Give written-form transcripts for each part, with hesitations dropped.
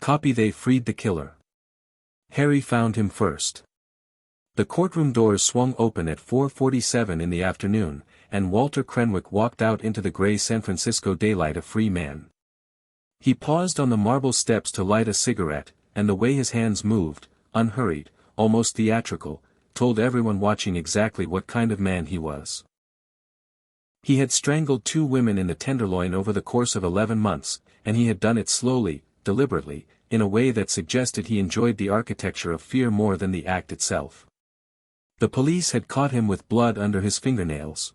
Copy. They freed the killer. Harry found him first. The courtroom doors swung open at 4:47 in the afternoon, and Walter Krenwick walked out into the gray San Francisco daylight a free man. He paused on the marble steps to light a cigarette, and the way his hands moved, unhurried, almost theatrical, told everyone watching exactly what kind of man he was. He had strangled 2 women in the Tenderloin over the course of 11 months, and he had done it slowly, deliberately, in a way that suggested he enjoyed the architecture of fear more than the act itself. The police had caught him with blood under his fingernails.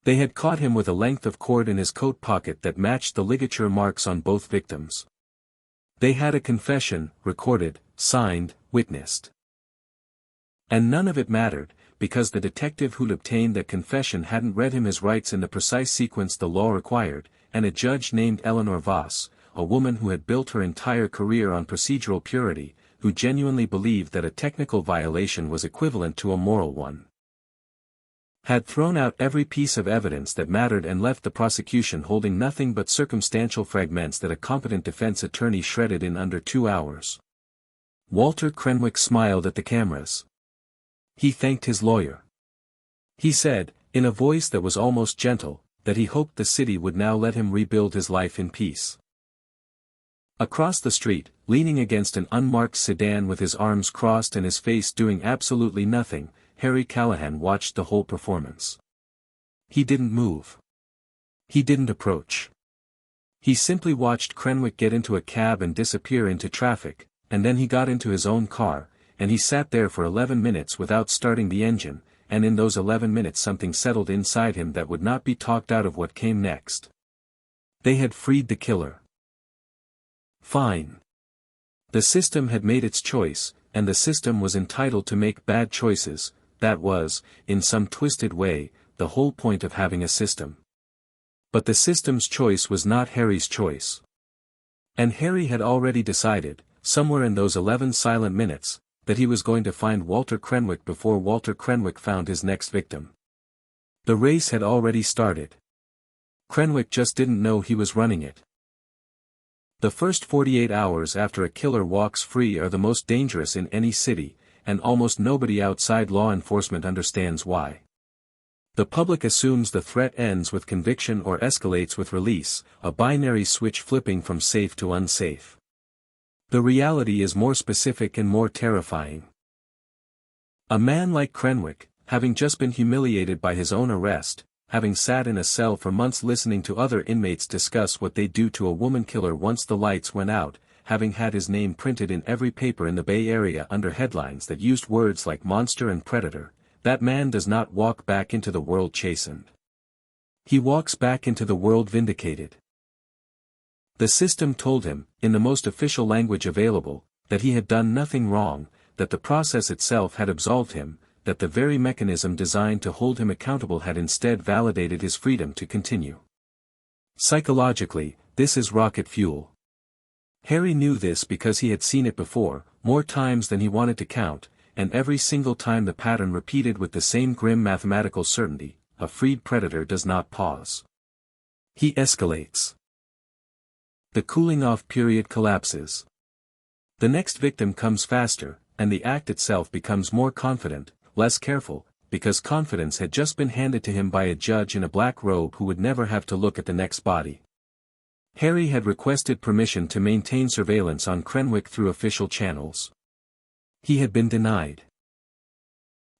They had caught him with a length of cord in his coat pocket that matched the ligature marks on both victims. They had a confession, recorded, signed, witnessed. And none of it mattered, because the detective who'd obtained that confession hadn't read him his rights in the precise sequence the law required, and a judge named Eleanor Voss, a woman who had built her entire career on procedural purity, who genuinely believed that a technical violation was equivalent to a moral one, had thrown out every piece of evidence that mattered and left the prosecution holding nothing but circumstantial fragments that a competent defense attorney shredded in under 2 hours. Walter Krenwick smiled at the cameras. He thanked his lawyer. He said, in a voice that was almost gentle, that he hoped the city would now let him rebuild his life in peace. Across the street, leaning against an unmarked sedan with his arms crossed and his face doing absolutely nothing, Harry Callahan watched the whole performance. He didn't move. He didn't approach. He simply watched Krenwick get into a cab and disappear into traffic, and then he got into his own car, and he sat there for 11 minutes without starting the engine, and in those 11 minutes something settled inside him that would not be talked out of what came next. They had freed the killer. Fine. The system had made its choice, and the system was entitled to make bad choices. That was, in some twisted way, the whole point of having a system. But the system's choice was not Harry's choice. And Harry had already decided, somewhere in those 11 silent minutes, that he was going to find Walter Krenwick before Walter Krenwick found his next victim. The race had already started. Krenwick just didn't know he was running it. The first 48 hours after a killer walks free are the most dangerous in any city, and almost nobody outside law enforcement understands why. The public assumes the threat ends with conviction or escalates with release, a binary switch flipping from safe to unsafe. The reality is more specific and more terrifying. A man like Krenwick, having just been humiliated by his own arrest, having sat in a cell for months listening to other inmates discuss what they'd do to a woman killer once the lights went out, having had his name printed in every paper in the Bay Area under headlines that used words like monster and predator, that man does not walk back into the world chastened. He walks back into the world vindicated. The system told him, in the most official language available, that he had done nothing wrong, that the process itself had absolved him, that the very mechanism designed to hold him accountable had instead validated his freedom to continue. Psychologically, this is rocket fuel. Harry knew this because he had seen it before, more times than he wanted to count, and every single time the pattern repeated with the same grim mathematical certainty: a freed predator does not pause. He escalates. The cooling-off period collapses. The next victim comes faster, and the act itself becomes more confident, less careful, because confidence had just been handed to him by a judge in a black robe who would never have to look at the next body. Harry had requested permission to maintain surveillance on Krenwick through official channels. He had been denied.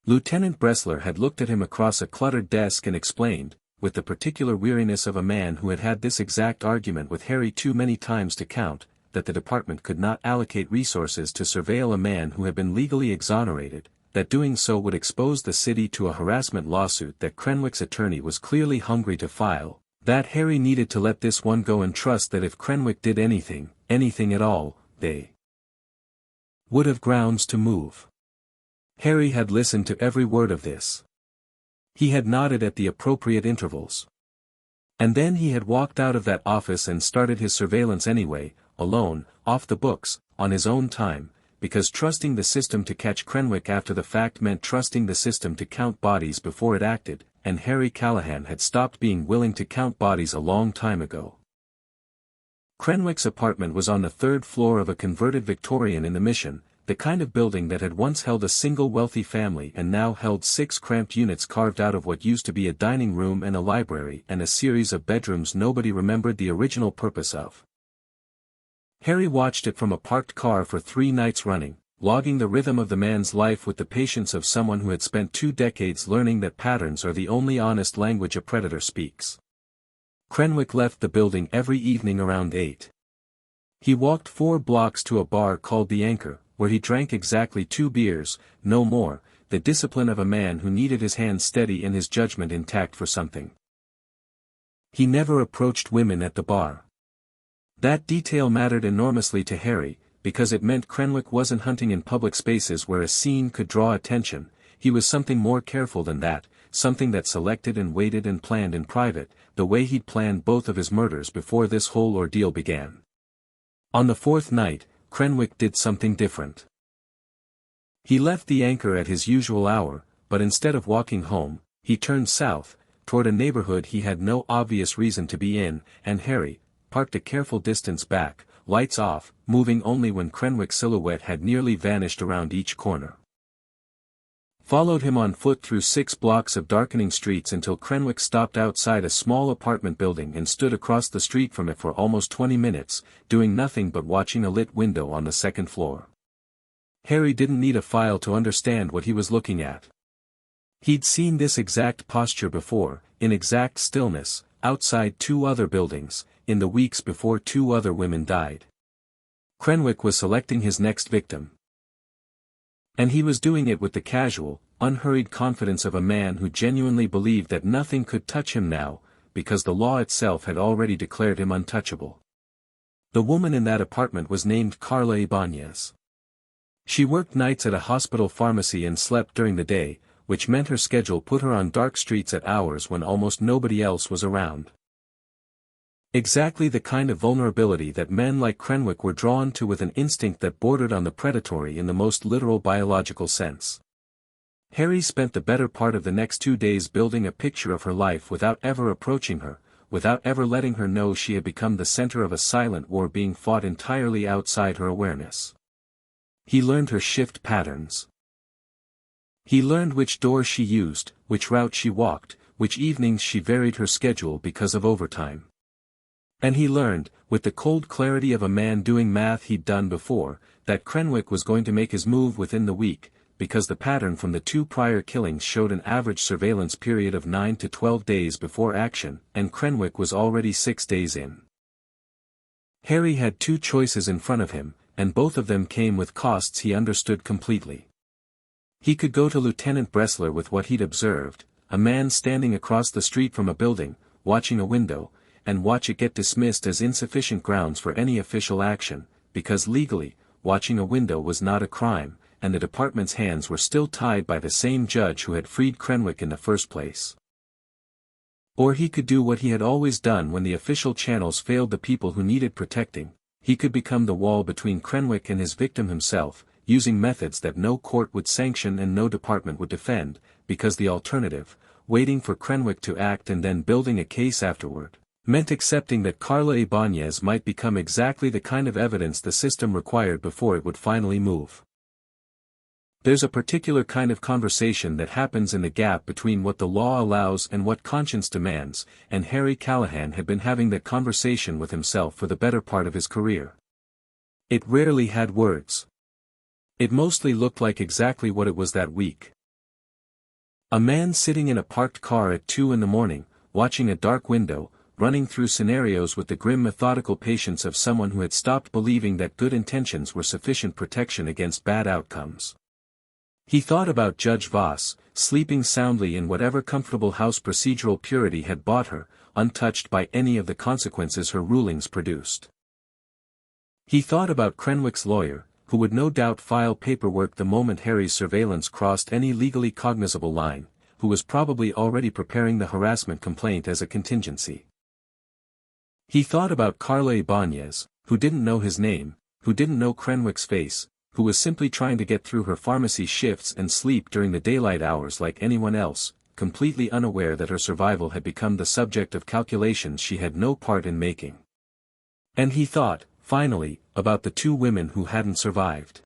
Lieutenant Bressler had looked at him across a cluttered desk and explained, with the particular weariness of a man who had had this exact argument with Harry too many times to count, that the department could not allocate resources to surveil a man who had been legally exonerated, that doing so would expose the city to a harassment lawsuit that Krenwick's attorney was clearly hungry to file, that Harry needed to let this one go and trust that if Krenwick did anything, anything at all, they would have grounds to move. Harry had listened to every word of this. He had nodded at the appropriate intervals. And then he had walked out of that office and started his surveillance anyway, alone, off the books, on his own time, because trusting the system to catch Krenwick after the fact meant trusting the system to count bodies before it acted, and Harry Callahan had stopped being willing to count bodies a long time ago. Krenwick's apartment was on the third floor of a converted Victorian in the Mission, the kind of building that had once held a single wealthy family and now held 6 cramped units carved out of what used to be a dining room and a library and a series of bedrooms nobody remembered the original purpose of. Harry watched it from a parked car for 3 nights running, logging the rhythm of the man's life with the patience of someone who had spent 2 decades learning that patterns are the only honest language a predator speaks. Krenwick left the building every evening around 8. He walked 4 blocks to a bar called The Anchor, where he drank exactly 2 beers, no more, the discipline of a man who needed his hands steady and his judgment intact for something. He never approached women at the bar. That detail mattered enormously to Harry, because it meant Krenwick wasn't hunting in public spaces where a scene could draw attention. He was something more careful than that, something that selected and waited and planned in private, the way he'd planned both of his murders before this whole ordeal began. On the 4th night, Krenwick did something different. He left The Anchor at his usual hour, but instead of walking home, he turned south, toward a neighborhood he had no obvious reason to be in, and Harry, parked a careful distance back, lights off, moving only when Krenwick's silhouette had nearly vanished around each corner. Followed him on foot through 6 blocks of darkening streets until Krenwick stopped outside a small apartment building and stood across the street from it for almost 20 minutes, doing nothing but watching a lit window on the 2nd floor. Harry didn't need a file to understand what he was looking at. He'd seen this exact posture before, in exact stillness, outside 2 other buildings, in the weeks before 2 other women died. Krenwick was selecting his next victim. And he was doing it with the casual, unhurried confidence of a man who genuinely believed that nothing could touch him now, because the law itself had already declared him untouchable. The woman in that apartment was named Carla Ibanez. She worked nights at a hospital pharmacy and slept during the day, which meant her schedule put her on dark streets at hours when almost nobody else was around. Exactly the kind of vulnerability that men like Krenwick were drawn to with an instinct that bordered on the predatory in the most literal biological sense. Harry spent the better part of the next 2 days building a picture of her life without ever approaching her, without ever letting her know she had become the center of a silent war being fought entirely outside her awareness. He learned her shift patterns. He learned which doors she used, which route she walked, which evenings she varied her schedule because of overtime. And he learned, with the cold clarity of a man doing math he'd done before, that Krenwick was going to make his move within the week, because the pattern from the 2 prior killings showed an average surveillance period of 9 to 12 days before action, and Krenwick was already 6 days in. Harry had 2 choices in front of him, and both of them came with costs he understood completely. He could go to Lieutenant Bressler with what he'd observed, a man standing across the street from a building, watching a window, and watch it get dismissed as insufficient grounds for any official action, because legally, watching a window was not a crime, and the department's hands were still tied by the same judge who had freed Krenwick in the first place. Or he could do what he had always done when the official channels failed the people who needed protecting. He could become the wall between Krenwick and his victim himself, using methods that no court would sanction and no department would defend, because the alternative, waiting for Krenwick to act and then building a case afterward, meant accepting that Carla Ibanez might become exactly the kind of evidence the system required before it would finally move. There's a particular kind of conversation that happens in the gap between what the law allows and what conscience demands, and Harry Callahan had been having that conversation with himself for the better part of his career. It rarely had words. It mostly looked like exactly what it was that week. A man sitting in a parked car at 2 in the morning, watching a dark window, running through scenarios with the grim methodical patience of someone who had stopped believing that good intentions were sufficient protection against bad outcomes. He thought about Judge Voss, sleeping soundly in whatever comfortable house procedural purity had bought her, untouched by any of the consequences her rulings produced. He thought about Krenwick's lawyer, who would no doubt file paperwork the moment Harry's surveillance crossed any legally cognizable line, who was probably already preparing the harassment complaint as a contingency. He thought about Carla Ibanez, who didn't know his name, who didn't know Krenwick's face, who was simply trying to get through her pharmacy shifts and sleep during the daylight hours like anyone else, completely unaware that her survival had become the subject of calculations she had no part in making. And he thought, finally, about the two women who hadn't survived.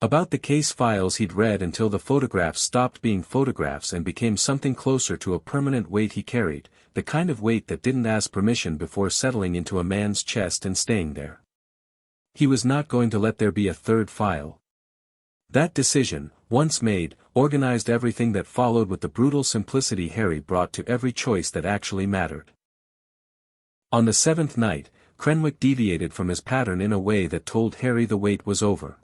About the case files he'd read until the photographs stopped being photographs and became something closer to a permanent weight he carried, the kind of weight that didn't ask permission before settling into a man's chest and staying there. He was not going to let there be a third file. That decision, once made, organized everything that followed with the brutal simplicity Harry brought to every choice that actually mattered. On the seventh night, Krenwick deviated from his pattern in a way that told Harry the wait was over.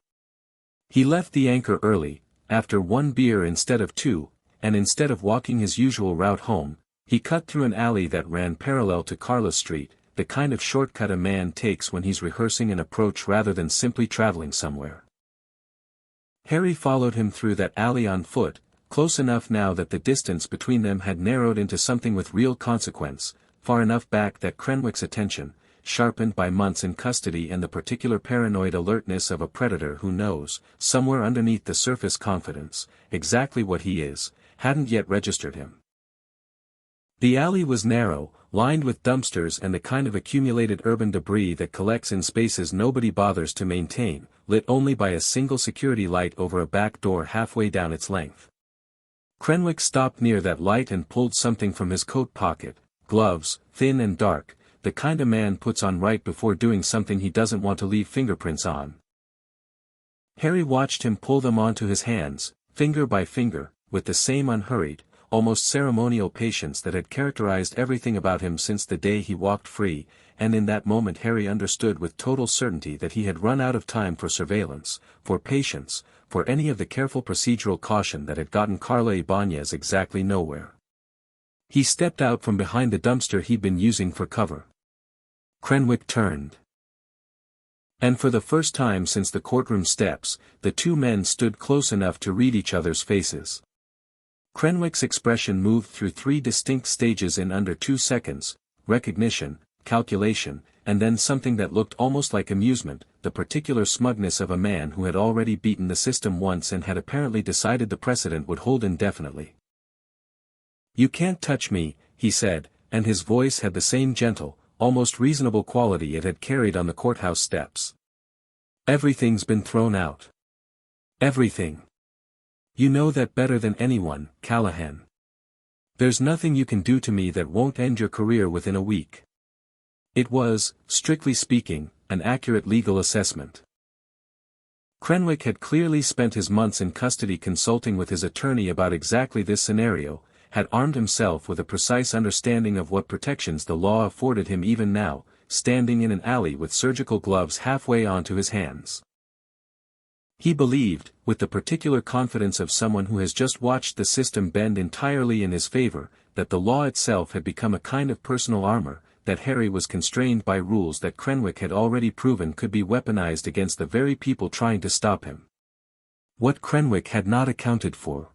He left the Anchor early, after one beer instead of two, and instead of walking his usual route home, he cut through an alley that ran parallel to Carla Street, the kind of shortcut a man takes when he's rehearsing an approach rather than simply traveling somewhere. Harry followed him through that alley on foot, close enough now that the distance between them had narrowed into something with real consequence, far enough back that Krenwick's attention, sharpened by months in custody and the particular paranoid alertness of a predator who knows, somewhere underneath the surface confidence, exactly what he is, hadn't yet registered him. The alley was narrow, lined with dumpsters and the kind of accumulated urban debris that collects in spaces nobody bothers to maintain, lit only by a single security light over a back door halfway down its length. Krenwick stopped near that light and pulled something from his coat pocket, gloves, thin and dark, the kind a man puts on right before doing something he doesn't want to leave fingerprints on. Harry watched him pull them onto his hands, finger by finger, with the same unhurried, almost ceremonial patience that had characterized everything about him since the day he walked free, and in that moment Harry understood with total certainty that he had run out of time for surveillance, for patience, for any of the careful procedural caution that had gotten Carla Ibanez exactly nowhere. He stepped out from behind the dumpster he'd been using for cover. Krenwick turned. And for the first time since the courtroom steps, the two men stood close enough to read each other's faces. Krenwick's expression moved through three distinct stages in under 2 seconds: recognition, calculation, and then something that looked almost like amusement, the particular smugness of a man who had already beaten the system once and had apparently decided the precedent would hold indefinitely. "You can't touch me," he said, and his voice had the same gentle, almost reasonable quality it had carried on the courthouse steps. "Everything's been thrown out. Everything. You know that better than anyone, Callahan. There's nothing you can do to me that won't end your career within a week." It was, strictly speaking, an accurate legal assessment. Krenwick had clearly spent his months in custody consulting with his attorney about exactly this scenario, had armed himself with a precise understanding of what protections the law afforded him even now, standing in an alley with surgical gloves halfway onto his hands. He believed, with the particular confidence of someone who has just watched the system bend entirely in his favor, that the law itself had become a kind of personal armor, that Harry was constrained by rules that Krenwick had already proven could be weaponized against the very people trying to stop him. What Krenwick had not accounted for.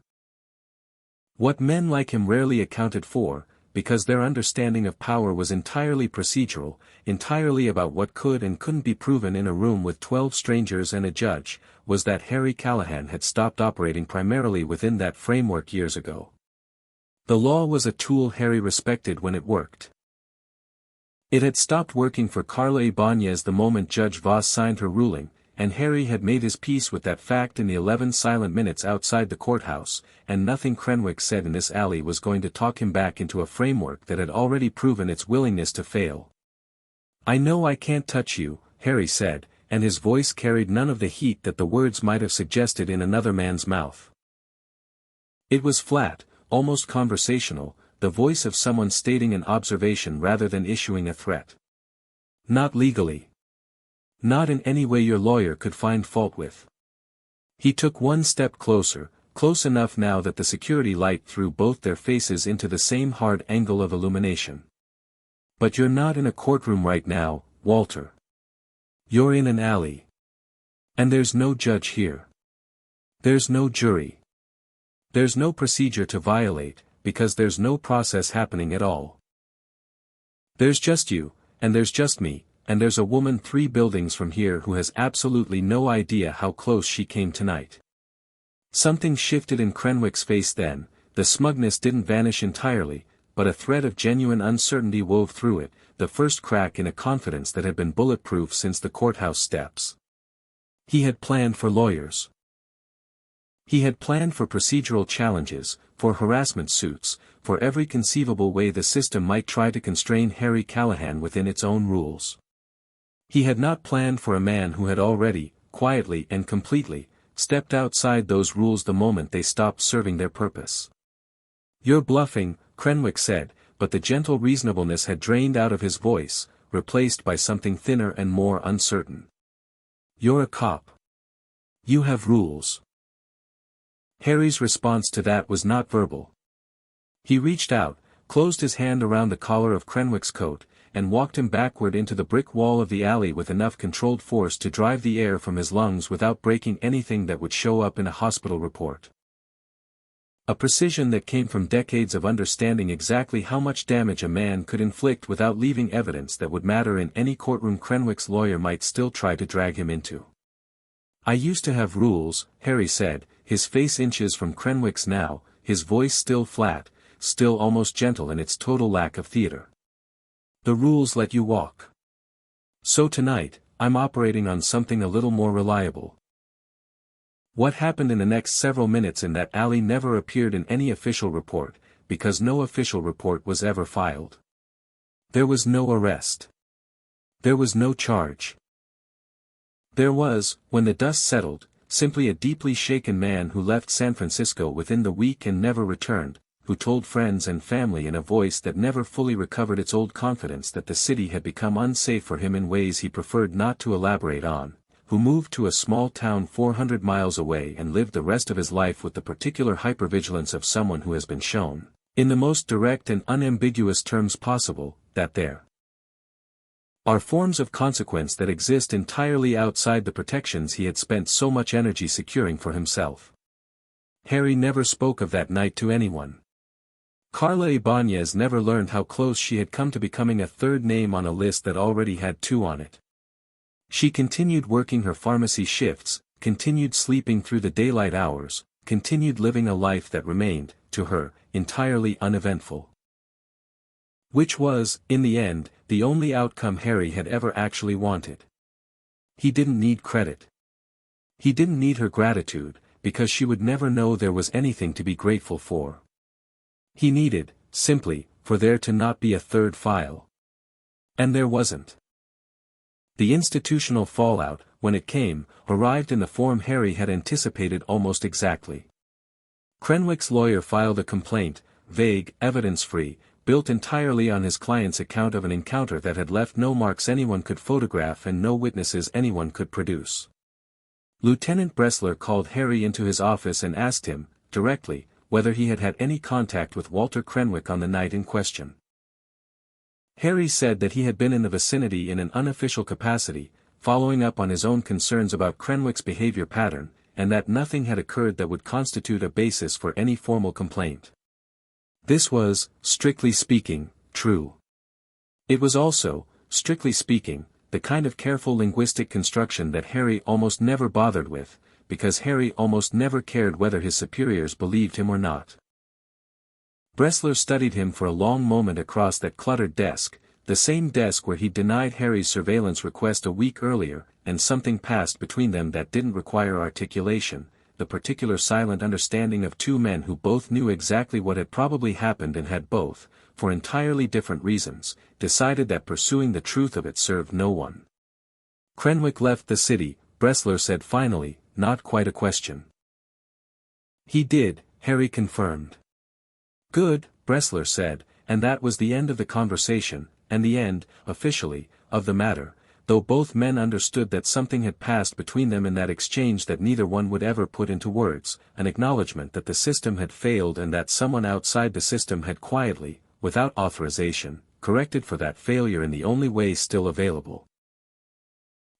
What men like him rarely accounted for, because their understanding of power was entirely procedural, entirely about what could and couldn't be proven in a room with 12 strangers and a judge, was that Harry Callahan had stopped operating primarily within that framework years ago. The law was a tool Harry respected when it worked. It had stopped working for Carla Ibanez the moment Judge Voss signed her ruling, and Harry had made his peace with that fact in the 11 silent minutes outside the courthouse, and nothing Krenwick said in this alley was going to talk him back into a framework that had already proven its willingness to fail. "I know I can't touch you," Harry said, and his voice carried none of the heat that the words might have suggested in another man's mouth. It was flat, almost conversational, the voice of someone stating an observation rather than issuing a threat. "Not legally. Not in any way your lawyer could find fault with." He took one step closer, close enough now that the security light threw both their faces into the same hard angle of illumination. "But you're not in a courtroom right now, Walter. You're in an alley. And there's no judge here. There's no jury. There's no procedure to violate, because there's no process happening at all. There's just you, and there's just me, and there's a woman 3 buildings from here who has absolutely no idea how close she came tonight." Something shifted in Krenwick's face then, the smugness didn't vanish entirely, but a thread of genuine uncertainty wove through it, the first crack in a confidence that had been bulletproof since the courthouse steps. He had planned for lawyers. He had planned for procedural challenges, for harassment suits, for every conceivable way the system might try to constrain Harry Callahan within its own rules. He had not planned for a man who had already, quietly and completely, stepped outside those rules the moment they stopped serving their purpose. "You're bluffing," Krenwick said, but the gentle reasonableness had drained out of his voice, replaced by something thinner and more uncertain. "You're a cop. You have rules." Harry's response to that was not verbal. He reached out, closed his hand around the collar of Krenwick's coat, and walked him backward into the brick wall of the alley with enough controlled force to drive the air from his lungs without breaking anything that would show up in a hospital report. A precision that came from decades of understanding exactly how much damage a man could inflict without leaving evidence that would matter in any courtroom Krenwick's lawyer might still try to drag him into. "I used to have rules," Harry said, his face inches from Krenwick's now, his voice still flat, still almost gentle in its total lack of theater. "The rules let you walk. So tonight, I'm operating on something a little more reliable." What happened in the next several minutes in that alley never appeared in any official report, because no official report was ever filed. There was no arrest. There was no charge. There was, when the dust settled, simply a deeply shaken man who left San Francisco within the week and never returned, who told friends and family in a voice that never fully recovered its old confidence that the city had become unsafe for him in ways he preferred not to elaborate on, who moved to a small town 400 miles away and lived the rest of his life with the particular hypervigilance of someone who has been shown, in the most direct and unambiguous terms possible, that there are forms of consequence that exist entirely outside the protections he had spent so much energy securing for himself. Harry never spoke of that night to anyone. Carla Ibanez never learned how close she had come to becoming a third name on a list that already had two on it. She continued working her pharmacy shifts, continued sleeping through the daylight hours, continued living a life that remained, to her, entirely uneventful. Which was, in the end, the only outcome Harry had ever actually wanted. He didn't need credit. He didn't need her gratitude, because she would never know there was anything to be grateful for. He needed, simply, for there to not be a third file. And there wasn't. The institutional fallout, when it came, arrived in the form Harry had anticipated almost exactly. Krenwick's lawyer filed a complaint, vague, evidence-free, built entirely on his client's account of an encounter that had left no marks anyone could photograph and no witnesses anyone could produce. Lieutenant Bressler called Harry into his office and asked him, directly, whether he had had any contact with Walter Krenwick on the night in question. Harry said that he had been in the vicinity in an unofficial capacity, following up on his own concerns about Krenwick's behavior pattern, and that nothing had occurred that would constitute a basis for any formal complaint. This was, strictly speaking, true. It was also, strictly speaking, the kind of careful linguistic construction that Harry almost never bothered with, because Harry almost never cared whether his superiors believed him or not. Bressler studied him for a long moment across that cluttered desk, the same desk where he'd denied Harry's surveillance request a week earlier, and something passed between them that didn't require articulation, the particular silent understanding of two men who both knew exactly what had probably happened and had both, for entirely different reasons, decided that pursuing the truth of it served no one. Krenwick left the city, Bressler said finally, not quite a question. He did, Harry confirmed. Good, Bressler said, and that was the end of the conversation, and the end, officially, of the matter, though both men understood that something had passed between them in that exchange that neither one would ever put into words, an acknowledgement that the system had failed and that someone outside the system had quietly, without authorization, corrected for that failure in the only way still available.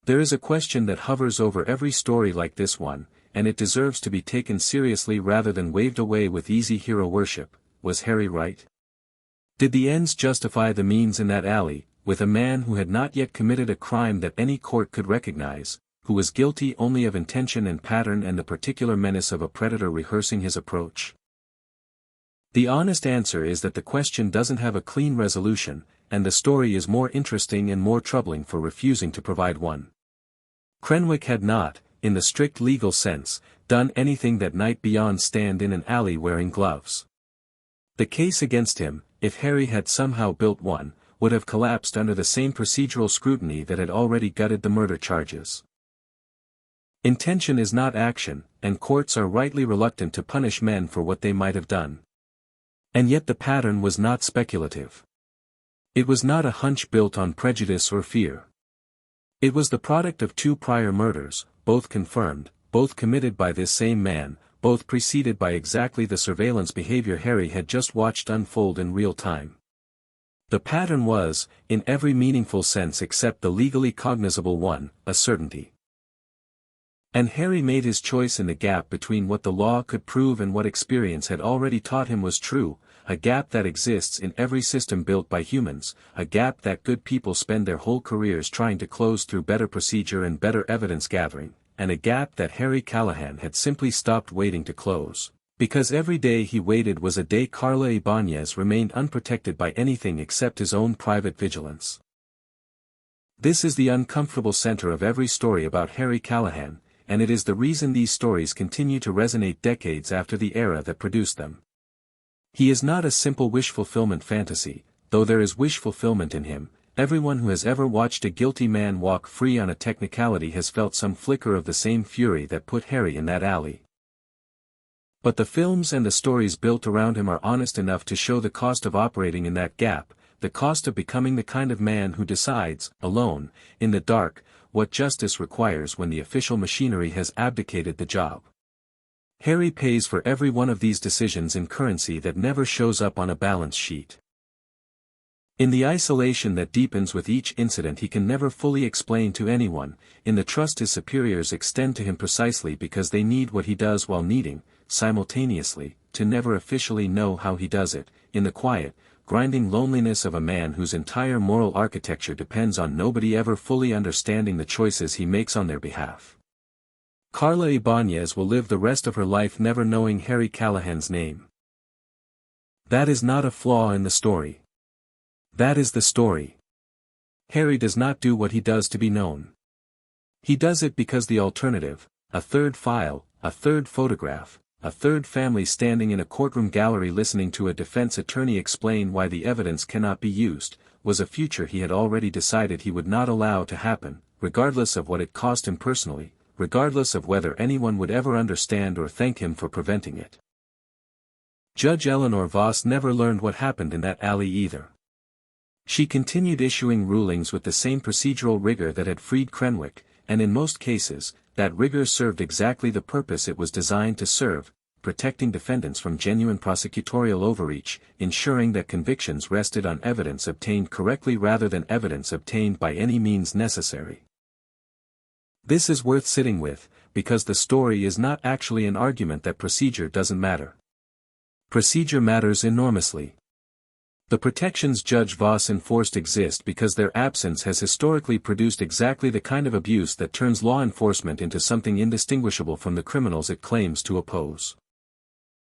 There is a question that hovers over every story like this one, and it deserves to be taken seriously rather than waved away with easy hero worship. Was Harry right? Did the ends justify the means in that alley, with a man who had not yet committed a crime that any court could recognize, who was guilty only of intention and pattern and the particular menace of a predator rehearsing his approach? The honest answer is that the question doesn't have a clean resolution, and the story is more interesting and more troubling for refusing to provide one. Krenwick had not, in the strict legal sense, done anything that night beyond stand in an alley wearing gloves. The case against him, if Harry had somehow built one, would have collapsed under the same procedural scrutiny that had already gutted the murder charges. Intention is not action, and courts are rightly reluctant to punish men for what they might have done. And yet the pattern was not speculative. It was not a hunch built on prejudice or fear. It was the product of 2 prior murders, both confirmed, both committed by this same man, both preceded by exactly the surveillance behavior Harry had just watched unfold in real time. The pattern was, in every meaningful sense except the legally cognizable one, a certainty. And Harry made his choice in the gap between what the law could prove and what experience had already taught him was true, a gap that exists in every system built by humans, a gap that good people spend their whole careers trying to close through better procedure and better evidence gathering, and a gap that Harry Callahan had simply stopped waiting to close, because every day he waited was a day Carla Ibanez remained unprotected by anything except his own private vigilance. This is the uncomfortable center of every story about Harry Callahan, and it is the reason these stories continue to resonate decades after the era that produced them. He is not a simple wish fulfillment fantasy, though there is wish fulfillment in him. Everyone who has ever watched a guilty man walk free on a technicality has felt some flicker of the same fury that put Harry in that alley. But the films and the stories built around him are honest enough to show the cost of operating in that gap, the cost of becoming the kind of man who decides, alone, in the dark, what justice requires when the official machinery has abdicated the job. Harry pays for every one of these decisions in currency that never shows up on a balance sheet. In the isolation that deepens with each incident he can never fully explain to anyone, in the trust his superiors extend to him precisely because they need what he does while needing, simultaneously, to never officially know how he does it, in the quiet, grinding loneliness of a man whose entire moral architecture depends on nobody ever fully understanding the choices he makes on their behalf. Carla Ibanez will live the rest of her life never knowing Harry Callahan's name. That is not a flaw in the story. That is the story. Harry does not do what he does to be known. He does it because the alternative, a third file, a third photograph, a third family standing in a courtroom gallery listening to a defense attorney explain why the evidence cannot be used, was a future he had already decided he would not allow to happen, regardless of what it cost him personally, regardless of whether anyone would ever understand or thank him for preventing it. Judge Eleanor Voss never learned what happened in that alley either. She continued issuing rulings with the same procedural rigor that had freed Krenwick, and in most cases, that rigor served exactly the purpose it was designed to serve, protecting defendants from genuine prosecutorial overreach, ensuring that convictions rested on evidence obtained correctly rather than evidence obtained by any means necessary. This is worth sitting with, because the story is not actually an argument that procedure doesn't matter. Procedure matters enormously. The protections Judge Voss enforced exist because their absence has historically produced exactly the kind of abuse that turns law enforcement into something indistinguishable from the criminals it claims to oppose.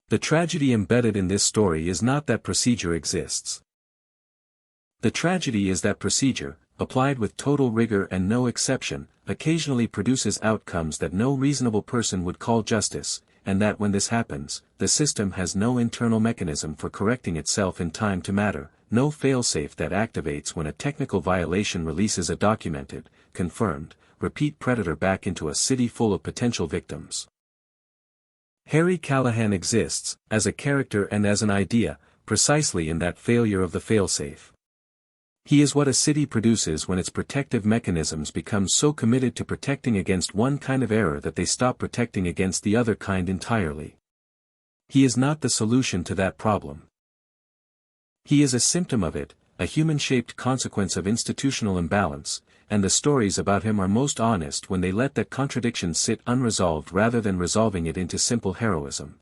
The tragedy embedded in this story is not that procedure exists. The tragedy is that procedure, applied with total rigor and no exception, occasionally produces outcomes that no reasonable person would call justice, and that when this happens, the system has no internal mechanism for correcting itself in time to matter, no failsafe that activates when a technical violation releases a documented, confirmed, repeat predator back into a city full of potential victims. Harry Callahan exists, as a character and as an idea, precisely in that failure of the failsafe. He is what a city produces when its protective mechanisms become so committed to protecting against one kind of error that they stop protecting against the other kind entirely. He is not the solution to that problem. He is a symptom of it, a human-shaped consequence of institutional imbalance, and the stories about him are most honest when they let that contradiction sit unresolved rather than resolving it into simple heroism.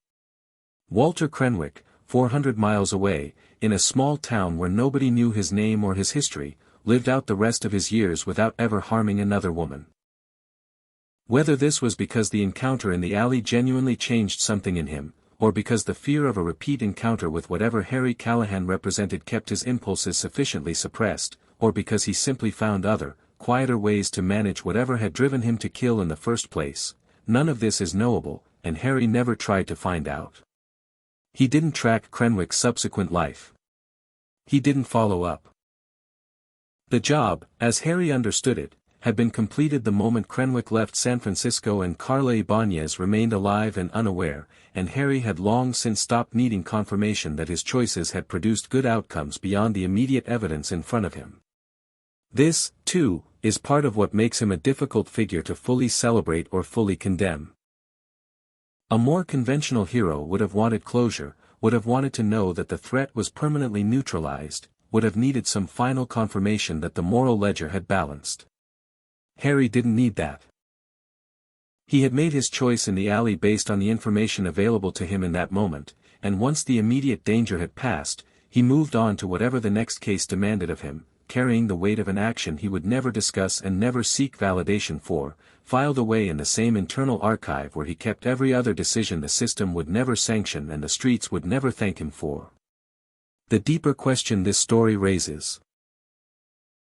Walter Krenwick, 400 miles away, in a small town where nobody knew his name or his history, lived out the rest of his years without ever harming another woman. Whether this was because the encounter in the alley genuinely changed something in him, or because the fear of a repeat encounter with whatever Harry Callahan represented kept his impulses sufficiently suppressed, or because he simply found other, quieter ways to manage whatever had driven him to kill in the first place. None of this is knowable, and Harry never tried to find out. He didn't track Krenwick's subsequent life. He didn't follow up. The job, as Harry understood it, had been completed the moment Krenwick left San Francisco, and Carla Ibanez remained alive and unaware, and Harry had long since stopped needing confirmation that his choices had produced good outcomes beyond the immediate evidence in front of him. This, too, is part of what makes him a difficult figure to fully celebrate or fully condemn. A more conventional hero would have wanted closure, would have wanted to know that the threat was permanently neutralized, would have needed some final confirmation that the moral ledger had balanced. Harry didn't need that. He had made his choice in the alley based on the information available to him in that moment, and once the immediate danger had passed, he moved on to whatever the next case demanded of him, carrying the weight of an action he would never discuss and never seek validation for, filed away in the same internal archive where he kept every other decision the system would never sanction and the streets would never thank him for. The deeper question this story raises,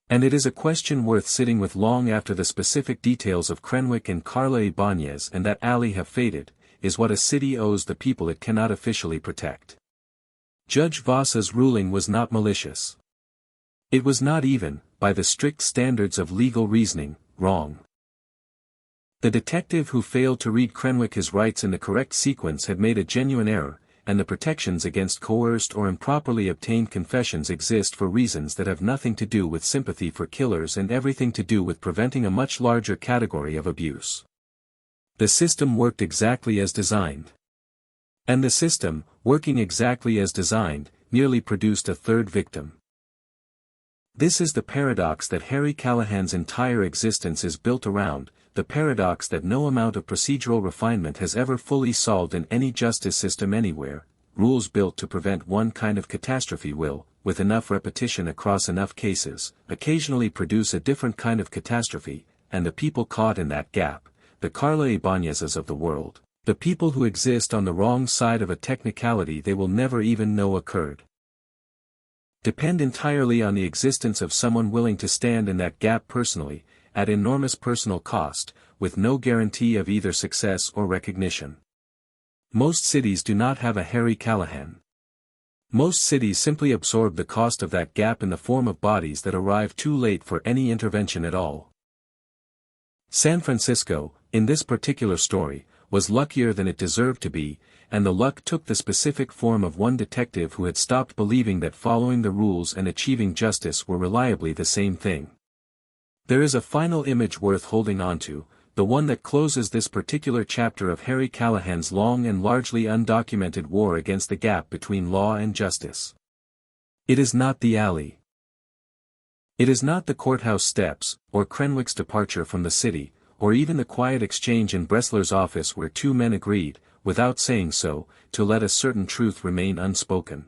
and it is a question worth sitting with long after the specific details of Krenwick and Carla Ibanez and that alley have faded, is what a city owes the people it cannot officially protect. Judge Vasa's ruling was not malicious. It was not even, by the strict standards of legal reasoning, wrong. The detective who failed to read Krenwick his rights in the correct sequence had made a genuine error, and the protections against coerced or improperly obtained confessions exist for reasons that have nothing to do with sympathy for killers and everything to do with preventing a much larger category of abuse. The system worked exactly as designed. And the system, working exactly as designed, nearly produced a third victim. This is the paradox that Harry Callahan's entire existence is built around, the paradox that no amount of procedural refinement has ever fully solved in any justice system anywhere. Rules built to prevent one kind of catastrophe will, with enough repetition across enough cases, occasionally produce a different kind of catastrophe, and the people caught in that gap, the Carla Ibanezes of the world, the people who exist on the wrong side of a technicality they will never even know occurred, depend entirely on the existence of someone willing to stand in that gap personally, at enormous personal cost, with no guarantee of either success or recognition. Most cities do not have a Harry Callahan. Most cities simply absorb the cost of that gap in the form of bodies that arrive too late for any intervention at all. San Francisco, in this particular story, was luckier than it deserved to be, and the luck took the specific form of one detective who had stopped believing that following the rules and achieving justice were reliably the same thing. There is a final image worth holding on to, the one that closes this particular chapter of Harry Callahan's long and largely undocumented war against the gap between law and justice. It is not the alley. It is not the courthouse steps, or Krenwick's departure from the city, or even the quiet exchange in Bressler's office where two men agreed, without saying so, to let a certain truth remain unspoken.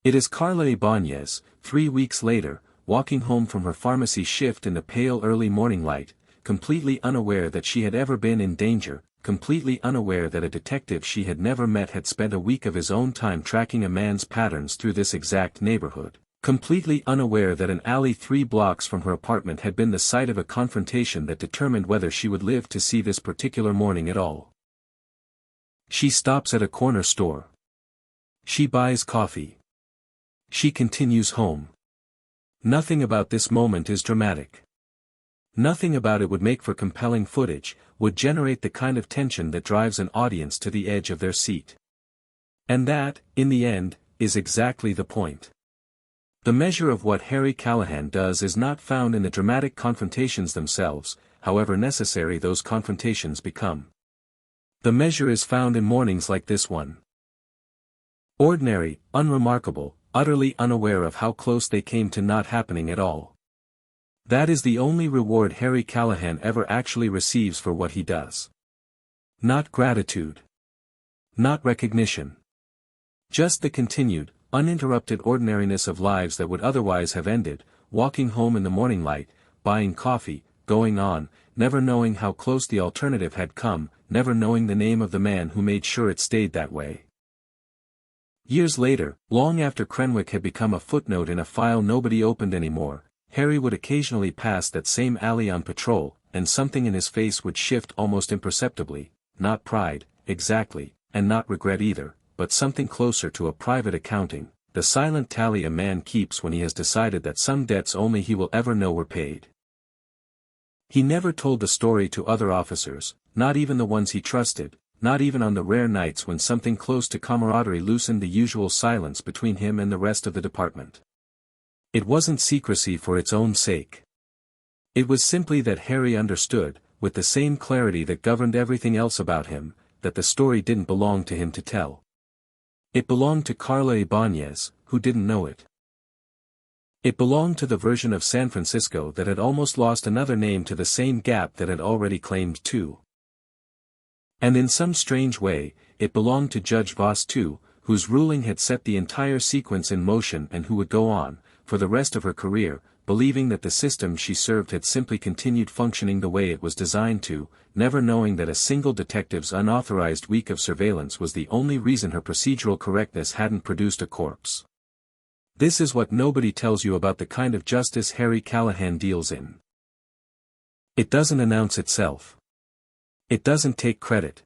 It is Carla Ibanez, 3 weeks later, walking home from her pharmacy shift in the pale early morning light, completely unaware that she had ever been in danger, completely unaware that a detective she had never met had spent a week of his own time tracking a man's patterns through this exact neighborhood, completely unaware that an alley 3 blocks from her apartment had been the site of a confrontation that determined whether she would live to see this particular morning at all. She stops at a corner store. She buys coffee. She continues home. Nothing about this moment is dramatic. Nothing about it would make for compelling footage, would generate the kind of tension that drives an audience to the edge of their seat. And that, in the end, is exactly the point. The measure of what Harry Callahan does is not found in the dramatic confrontations themselves, however necessary those confrontations become. The measure is found in mornings like this one. Ordinary, unremarkable, utterly unaware of how close they came to not happening at all. That is the only reward Harry Callahan ever actually receives for what he does. Not gratitude. Not recognition. Just the continued, uninterrupted ordinariness of lives that would otherwise have ended, walking home in the morning light, buying coffee, going on, never knowing how close the alternative had come, never knowing the name of the man who made sure it stayed that way. Years later, long after Krenwick had become a footnote in a file nobody opened anymore, Harry would occasionally pass that same alley on patrol, and something in his face would shift almost imperceptibly, not pride, exactly, and not regret either, but something closer to a private accounting, the silent tally a man keeps when he has decided that some debts only he will ever know were paid. He never told the story to other officers, not even the ones he trusted, not even on the rare nights when something close to camaraderie loosened the usual silence between him and the rest of the department. It wasn't secrecy for its own sake. It was simply that Harry understood, with the same clarity that governed everything else about him, that the story didn't belong to him to tell. It belonged to Carla Ibanez, who didn't know it. It belonged to the version of San Francisco that had almost lost another name to the same gap that had already claimed two. And in some strange way, it belonged to Judge Voss too, whose ruling had set the entire sequence in motion and who would go on, for the rest of her career, believing that the system she served had simply continued functioning the way it was designed to, never knowing that a single detective's unauthorized week of surveillance was the only reason her procedural correctness hadn't produced a corpse. This is what nobody tells you about the kind of justice Harry Callahan deals in. It doesn't announce itself. It doesn't take credit.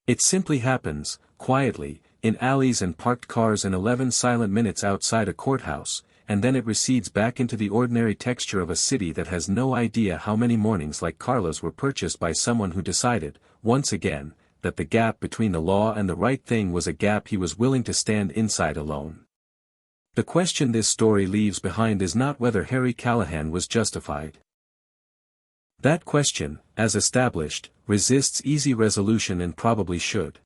It simply happens, quietly, in alleys and parked cars and 11 silent minutes outside a courthouse, and then it recedes back into the ordinary texture of a city that has no idea how many mornings like Carla's were purchased by someone who decided, once again, that the gap between the law and the right thing was a gap he was willing to stand inside alone. The question this story leaves behind is not whether Harry Callahan was justified. That question, as established, resists easy resolution and probably should.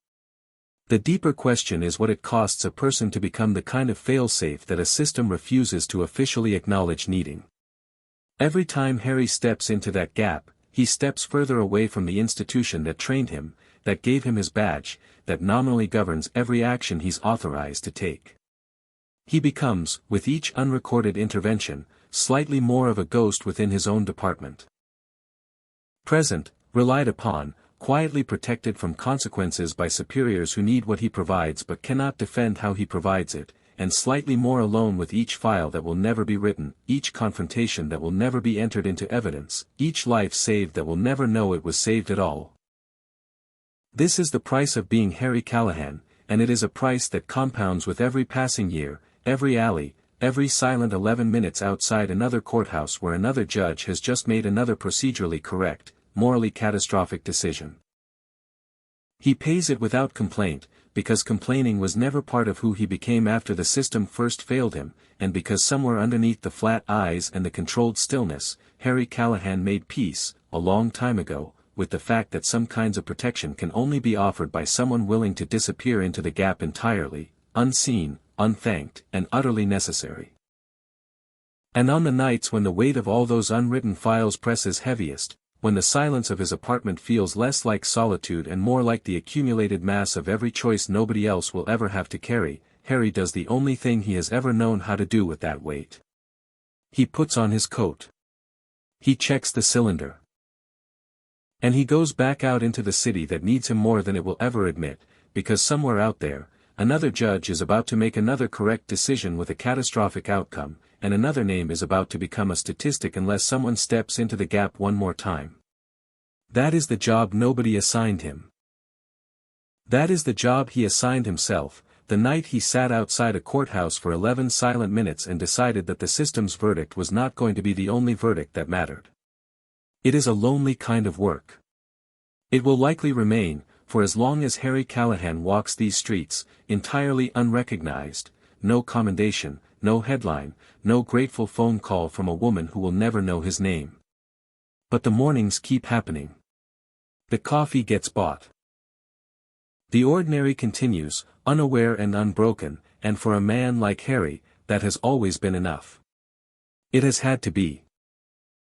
The deeper question is what it costs a person to become the kind of failsafe that a system refuses to officially acknowledge needing. Every time Harry steps into that gap, he steps further away from the institution that trained him, that gave him his badge, that nominally governs every action he's authorized to take. He becomes, with each unrecorded intervention, slightly more of a ghost within his own department. Present, relied upon, quietly protected from consequences by superiors who need what he provides but cannot defend how he provides it, and slightly more alone with each file that will never be written, each confrontation that will never be entered into evidence, each life saved that will never know it was saved at all. This is the price of being Harry Callahan, and it is a price that compounds with every passing year, every alley, every silent 11 minutes outside another courthouse where another judge has just made another procedurally correct, morally catastrophic decision. He pays it without complaint, because complaining was never part of who he became after the system first failed him, and because somewhere underneath the flat eyes and the controlled stillness, Harry Callahan made peace, a long time ago, with the fact that some kinds of protection can only be offered by someone willing to disappear into the gap entirely, unseen, unthanked, and utterly necessary. And on the nights when the weight of all those unwritten files presses heaviest, when the silence of his apartment feels less like solitude and more like the accumulated mass of every choice nobody else will ever have to carry, Harry does the only thing he has ever known how to do with that weight. He puts on his coat. He checks the cylinder. And he goes back out into the city that needs him more than it will ever admit, because somewhere out there, another judge is about to make another correct decision with a catastrophic outcome, and another name is about to become a statistic unless someone steps into the gap one more time. That is the job nobody assigned him. That is the job he assigned himself, the night he sat outside a courthouse for 11 silent minutes and decided that the system's verdict was not going to be the only verdict that mattered. It is a lonely kind of work. It will likely remain, for as long as Harry Callahan walks these streets, entirely unrecognized, no commendation, no headline, no grateful phone call from a woman who will never know his name. But the mornings keep happening. The coffee gets bought. The ordinary continues, unaware and unbroken, and for a man like Harry, that has always been enough. It has had to be.